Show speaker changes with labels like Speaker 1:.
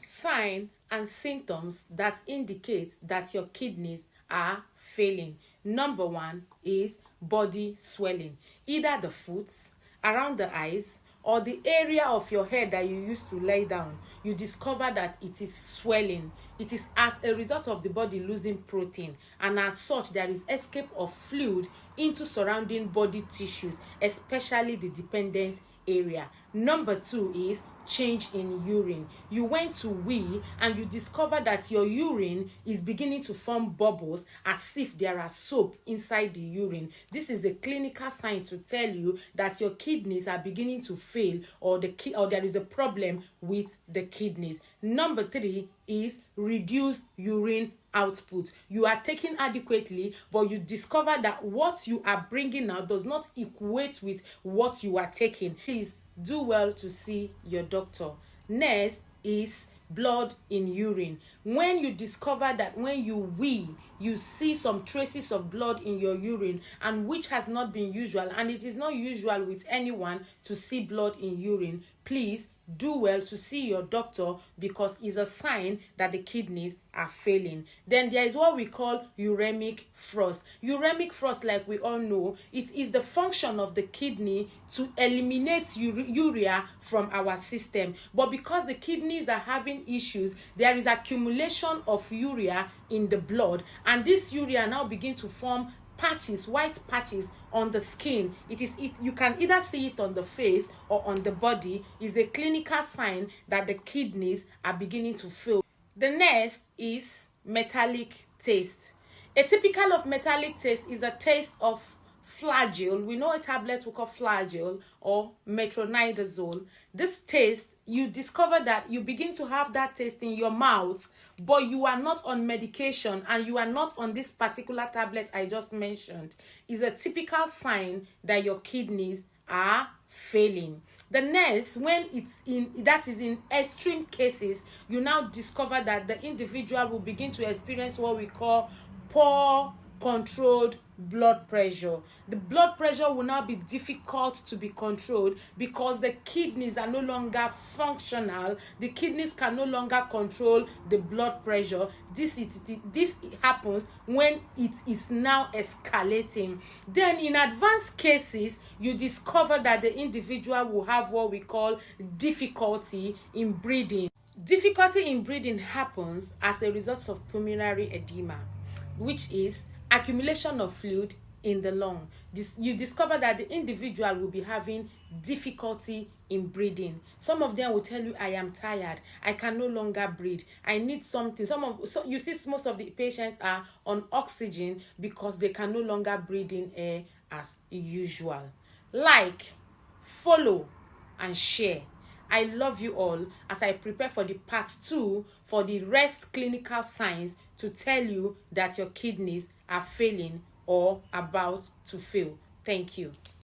Speaker 1: Sign and symptoms that indicate that your kidneys are failing. Number one is body swelling, either the foot, around the eyes, or the area of your head that you used to lay down. You discover that it is swelling. It is as a result of the body losing protein, and as such there is escape of fluid into surrounding body tissues, especially the dependent area. Number two is change in urine. You went to wee and you discover that your urine is beginning to form bubbles as if there are soap inside the urine. This is a clinical sign to tell you that your kidneys are beginning to fail, or there is a problem with the kidneys. Number three is reduced urine output. You are taking adequately, but you discover that what you are bringing out does not equate with what you are taking. Please do well to see your doctor. Next is blood in urine. When you discover that when you wee, you see some traces of blood in your urine, and which has not been usual, and it is not usual with anyone to see blood in urine, please do well to see your doctor, because it's a sign that the kidneys are failing. Then there is what we call uremic frost. Uremic frost, like we all know, it is the function of the kidney to eliminate urea from our system. But because the kidneys are having issues, there is accumulation of urea in the blood, and this urea now begin to form patches, white patches on the skin. You can either see it on the face or on the body. Is a clinical sign that the kidneys are beginning to fail. The next is metallic taste. A typical of metallic taste is a taste of Flagyl. We know a tablet we call Flagyl or metronidazole. This taste, you discover that you begin to have that taste in your mouth, but you are not on medication and you are not on this particular tablet I just mentioned, is a typical sign that your kidneys are failing. The next, when that is in extreme cases, you now discover that the individual will begin to experience what we call poor controlled blood pressure. The blood pressure will now be difficult to be controlled because the kidneys are no longer functional. The kidneys can no longer control the blood pressure. This happens when it is now escalating. Then in advanced cases, you discover that the individual will have what we call difficulty in breathing. Difficulty in breathing happens as a result of pulmonary edema, which is accumulation of fluid in the lung. You discover that the individual will be having difficulty in breathing. Some of them will tell you, I am tired, I can no longer breathe, I need something. So you see most of the patients are on oxygen because they can no longer breathe in air as usual. Like, follow and share. I love you all as I prepare for the part 2 for the rest clinical signs to tell you that your kidneys are failing or about to fail. Thank you.